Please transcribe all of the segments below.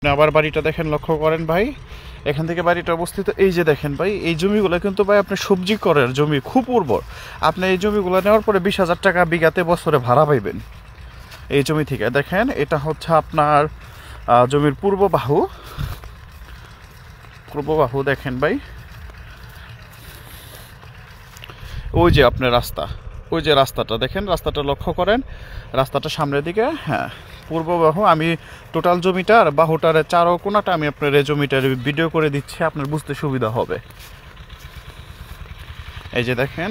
আপনি আবার বাড়িটা দেখেন, লক্ষ্য করেন ভাই, এখান থেকে বাড়িটা অবস্থিত। এই যে দেখেন ভাই, এই জমিগুলো কিন্তু ভাই আপনি সবজি করার জমি, খুব উর্বর। আপনি এই জমিগুলো নেওয়ার পরে 20,000 টাকা বিঘাতে বছরে ভাড়া পাইবেন এই জমি থেকে। দেখেন এটা হচ্ছে আপনার জমির পূর্ব বাহু দেখেন ভাই। ওই যে আপনার রাস্তা, ওই যে রাস্তাটা দেখেন, রাস্তাটা লক্ষ্য করেন, রাস্তাটা সামনের দিকে। হ্যাঁ, পূর্ব বাহু। আমি টোটাল জমিটার বাহুটার চারো কোনাটা আমি আপনার এই জমিটার ভিডিও করে দিচ্ছি, আপনার বুঝতে সুবিধা হবে। এই যে দেখেন,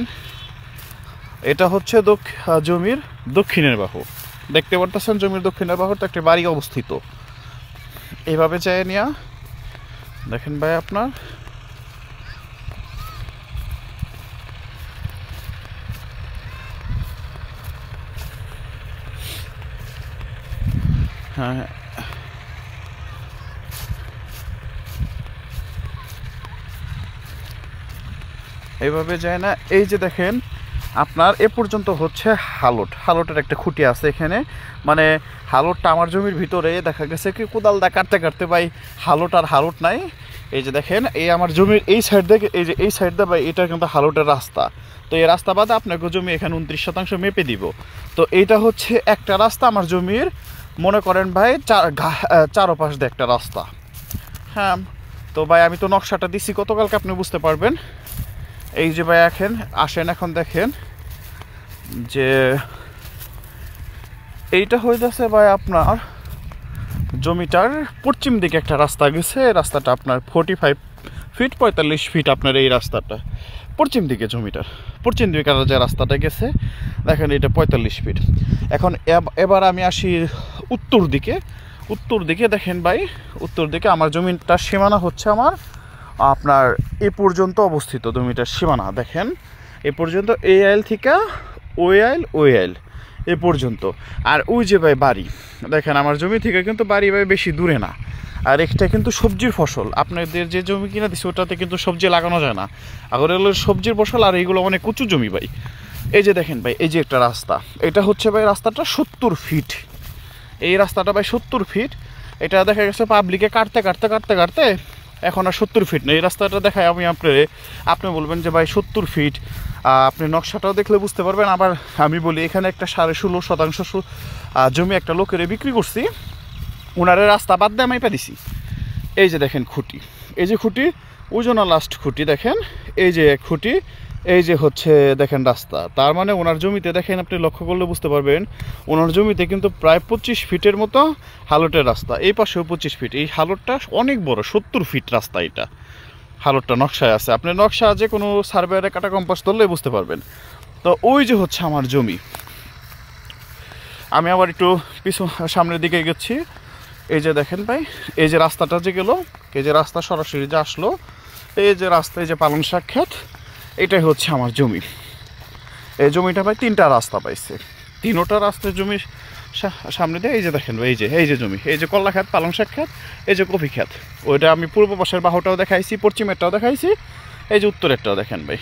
এটা হচ্ছে জমির দক্ষিণের বাহু। দেখতে পারতেছেন জমির দক্ষিণের বাহুতে একটা বাড়ি অবস্থিত। এইভাবে চাই নিয়া দেখেন ভাই আপনার। হ্যাঁ, এইভাবে যায় না। এই যে দেখেন আপনার এ পর্যন্ত হচ্ছে হালটের একটা খুঁটি আছে এখানে। মানে হালটটা আমার জমির ভিতরে দেখা গেছে কি কোদাল দা কাটতে কাটতে ভাই হালট নাই। এই যে দেখেন, এই আমার জমির এই সাইড থেকে, এই যে এই সাইড দিয়ে ভাই, এটা কিন্তু হালটের রাস্তা। তো এই রাস্তা বাদে আপনাকে জমি এখানে 29% মেপে দিব। তো এইটা হচ্ছে একটা রাস্তা আমার জমির, মনে করেন ভাই চারোপাশ দিয়ে একটা রাস্তা। হ্যাঁ, তো ভাই আমি তো নকশাটা দিছি গতকালকে, আপনি বুঝতে পারবেন। এই যে ভাই আসেন এখন দেখেন যে এইটা হয়ে যাচ্ছে ভাই আপনার জমিটার পশ্চিম দিকে একটা রাস্তা গেছে। রাস্তাটা আপনার 45 ফিট 45 ফিট আপনার এই রাস্তাটা পশ্চিম দিকে, জমিটার পশ্চিম দিকে যে রাস্তাটা গেছে দেখেন, এটা 45 ফিট। এখন এবার আমি আসি উত্তর দিকে দেখেন ভাই, উত্তর দিকে আমার জমিটার সীমানা হচ্ছে আমার আপনার এ পর্যন্ত অবস্থিত। জমিটার সীমানা দেখেন এ পর্যন্ত, এই আইল থেকে ওই আইল এ পর্যন্ত। আর ওই যে ভাই বাড়ি দেখেন, আমার জমি থেকে কিন্তু বাড়ি ভাই বেশি দূরে না। আর একটা কিন্তু সবজির ফসল, আপনাদের যে জমি কিনা দিচ্ছে ওটাতে কিন্তু সবজি লাগানো যায় না। আবার হলো সবজির ফসল, আর এইগুলো অনেক উঁচু জমি ভাই। এই যে দেখেন ভাই, এই যে একটা রাস্তা, এটা হচ্ছে ভাই রাস্তাটা 70 ফিট। এই রাস্তাটা ভাই 70 ফিট। এটা দেখা গেছে পাবলিকে কাটতে এখন আর 70 ফিট না। এই রাস্তাটা দেখায় আমি আপনি বলবেন যে ভাই 70 ফিট। আপনি নকশাটাও দেখলে বুঝতে পারবেন। আবার আমি বলি, এখানে একটা 16.5% জমি একটা লোকের বিক্রি করছি, ওনারে রাস্তা বাদ দিয়ে আমি দিছি। এই যে দেখেন খুঁটি, এই যে খুঁটি, ওই জন্য লাস্ট খুঁটি দেখেন, এই যে এক খুঁটি, এই যে হচ্ছে দেখেন রাস্তা। তার মানে ওনার জমিতে দেখেন, আপনি লক্ষ্য করলে বুঝতে পারবেন, ওনার জমিতে কিন্তু প্রায় 25 ফিটের মতো হালটের রাস্তা। এই পাশেও 25 ফিট। এই হালটটা অনেক বড়, 70 ফিট রাস্তা। এটা হালটটা নকশায় আছে, আপনি নকশা যে কোনো সার্ভেয়ারে কাটা কম্পাস ধরলে বুঝতে পারবেন। তো ওই যে হচ্ছে আমার জমি। আমি আবার একটু সামনের দিকে গেছি। এই যে দেখেন ভাই, এই যে রাস্তাটা যে গেল, এই যে রাস্তা সরাসরি যে আসলো, এই যে রাস্তা, এই যে পালং শাক ক্ষেত, এটাই হচ্ছে আমার জমি। এই জমিটা ভাই 3টা রাস্তা পাইছে, 3টা রাস্তার জমির সামনে দিয়ে। এই যে দেখেন ভাই, এই যে জমি, এই যে কলা ক্ষেত, পালং শাক ক্ষেত, এই যে কফি ক্ষেত। ওইটা আমি পূর্ব পাশের বাহুটাও দেখাইছি, পশ্চিমেরটাও দেখাইছি, এই যে উত্তরেরটাও দেখেন ভাই।